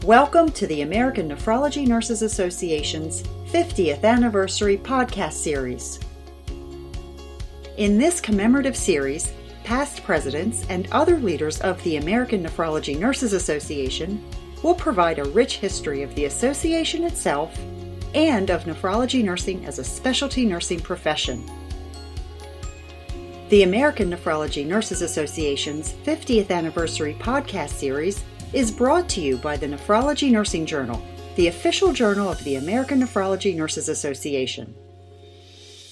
Welcome to the American Nephrology Nurses Association's 50th Anniversary Podcast Series. In this commemorative series, past presidents and other leaders of the American Nephrology Nurses Association will provide a rich history of the association itself and of nephrology nursing as a specialty nursing profession. The American Nephrology Nurses Association's 50th Anniversary Podcast Series is brought to you by the Nephrology Nursing Journal, the official journal of the American Nephrology Nurses Association.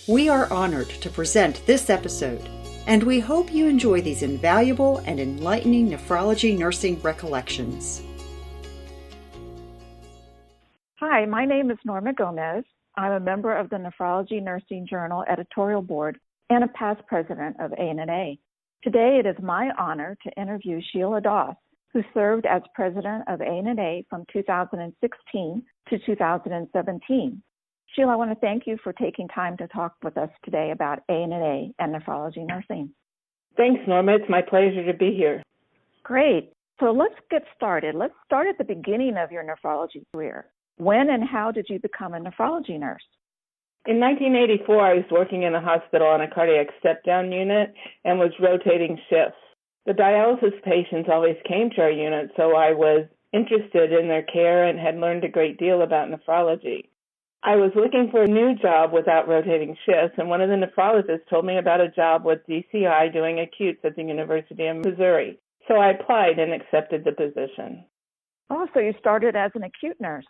We are honored to present this episode, and we hope you enjoy these invaluable and enlightening nephrology nursing recollections. Hi, my name is Norma Gomez. I'm a member of the Nephrology Nursing Journal Editorial Board and a past president of ANNA. Today it is my honor to interview Sheila, who served as president of ANNA from 2016 to 2017. Sheila, I want to thank you for taking time to talk with us today about ANNA and nephrology nursing. Thanks, Norma. It's my pleasure to be here. Great. So let's get started. Let's start at the beginning of your nephrology career. When and how did you become a nephrology nurse? In 1984, I was working in a hospital on a cardiac step-down unit and was rotating shifts. The dialysis patients always came to our unit, so I was interested in their care and had learned a great deal about nephrology. I was looking for a new job without rotating shifts, and one of the nephrologists told me about a job with DCI doing acutes at the University of Missouri. So I applied and accepted the position. Oh, so you started as an acute nurse?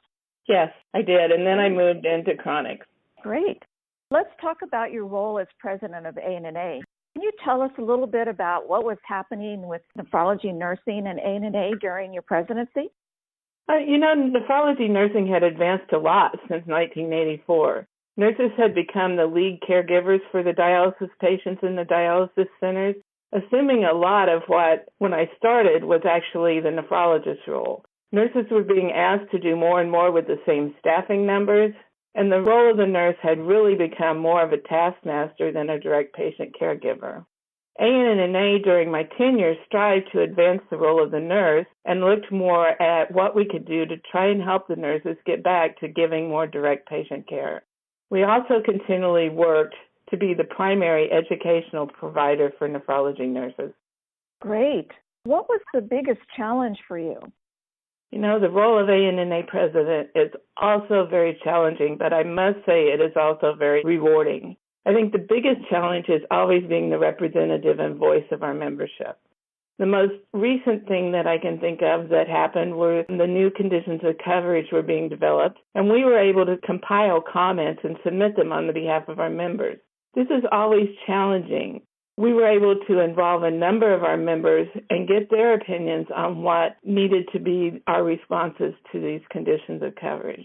Yes, I did, and then I moved into chronic. Great. Let's talk about your role as president of ANNA. Can you tell us a little bit about what was happening with nephrology nursing and ANNA during your presidency? Nephrology nursing had advanced a lot since 1984. Nurses had become the lead caregivers for the dialysis patients in the dialysis centers, assuming a lot of what, when I started, was actually the nephrologist's role. Nurses were being asked to do more and more with the same staffing numbers, and the role of the nurse had really become more of a taskmaster than a direct patient caregiver. ANNA during my tenure strived to advance the role of the nurse and looked more at what we could do to try and help the nurses get back to giving more direct patient care. We also continually worked to be the primary educational provider for nephrology nurses. Great. What was the biggest challenge for you? The role of ANNA president is also very challenging, but I must say it is also very rewarding. I think the biggest challenge is always being the representative and voice of our membership. The most recent thing that I can think of that happened were the new conditions of coverage were being developed, and we were able to compile comments and submit them on the behalf of our members. This is always challenging. We were able to involve a number of our members and get their opinions on what needed to be our responses to these conditions of coverage.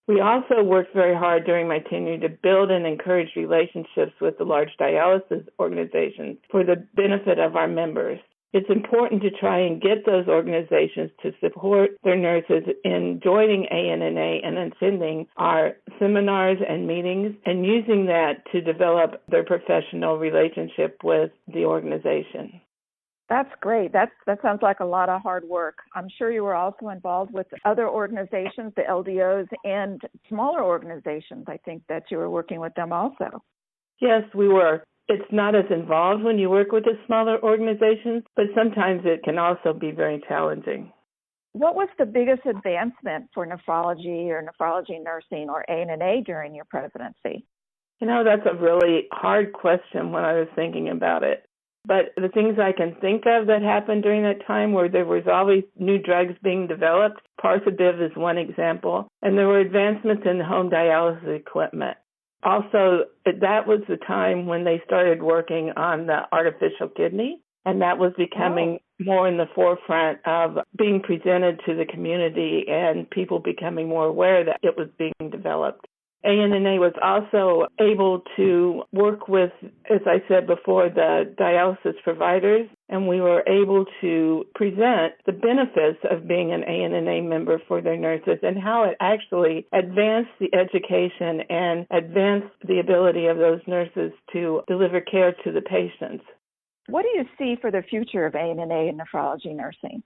We also worked very hard during my tenure to build and encourage relationships with the large dialysis organizations for the benefit of our members. It's important to try and get those organizations to support their nurses in joining ANNA and attending our seminars and meetings and using that to develop their professional relationship with the organization. That's great. That sounds like a lot of hard work. I'm sure you were also involved with other organizations, the LDOs, and smaller organizations. I think that you were working with them also. Yes, we were. It's not as involved when you work with the smaller organizations, but sometimes it can also be very challenging. What was the biggest advancement for nephrology or nephrology nursing or ANNA during your presidency? That's a really hard question when I was thinking about it. But the things I can think of that happened during that time were there was always new drugs being developed. Parsabiv is one example. And there were advancements in home dialysis equipment. Also, that was the time when they started working on the artificial kidney, and that was becoming more in the forefront of being presented to the community and people becoming more aware that it was being developed. ANNA was also able to work with, as I said before, the dialysis providers, and we were able to present the benefits of being an ANNA member for their nurses and how it actually advanced the education and advanced the ability of those nurses to deliver care to the patients. What do you see for the future of ANNA and nephrology nursing?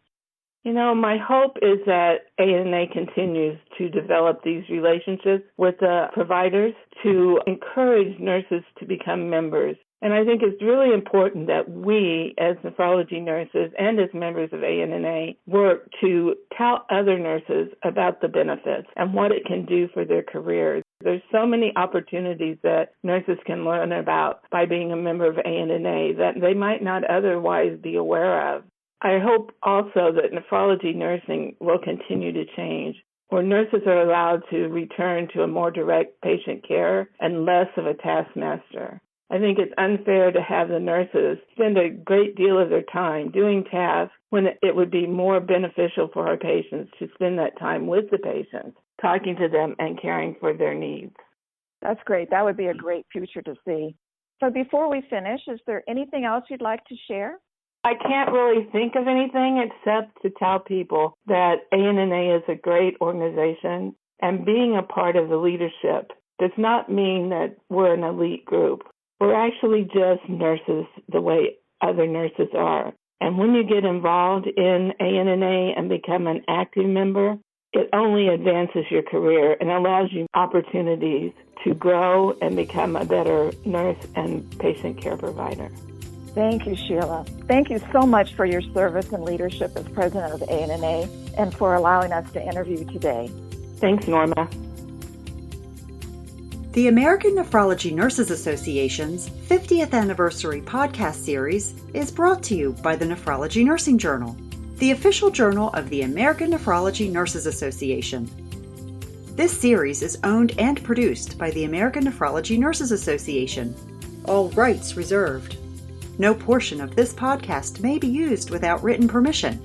My hope is that ANNA continues to develop these relationships with the providers to encourage nurses to become members. And I think it's really important that we, as nephrology nurses and as members of ANNA, work to tell other nurses about the benefits and what it can do for their careers. There's so many opportunities that nurses can learn about by being a member of ANNA that they might not otherwise be aware of. I hope also that nephrology nursing will continue to change, where nurses are allowed to return to a more direct patient care and less of a taskmaster. I think it's unfair to have the nurses spend a great deal of their time doing tasks when it would be more beneficial for our patients to spend that time with the patients, talking to them and caring for their needs. That's great. That would be a great future to see. So before we finish, is there anything else you'd like to share? I can't really think of anything except to tell people that ANNA is a great organization, and being a part of the leadership does not mean that we're an elite group. We're actually just nurses the way other nurses are. And when you get involved in ANNA and become an active member, it only advances your career and allows you opportunities to grow and become a better nurse and patient care provider. Thank you, Sheila. Thank you so much for your service and leadership as president of ANNA and for allowing us to interview today. Thanks, Norma. The American Nephrology Nurses Association's 50th anniversary podcast series is brought to you by the Nephrology Nursing Journal, the official journal of the American Nephrology Nurses Association. This series is owned and produced by the American Nephrology Nurses Association. All rights reserved. No portion of this podcast may be used without written permission.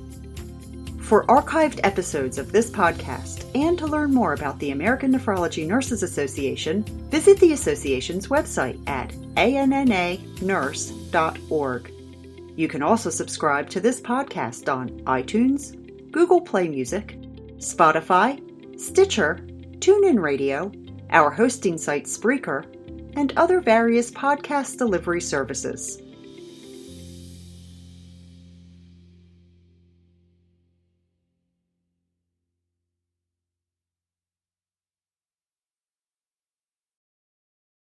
For archived episodes of this podcast and to learn more about the American Nephrology Nurses Association, visit the association's website at annanurse.org. You can also subscribe to this podcast on iTunes, Google Play Music, Spotify, Stitcher, TuneIn Radio, our hosting site Spreaker, and other various podcast delivery services.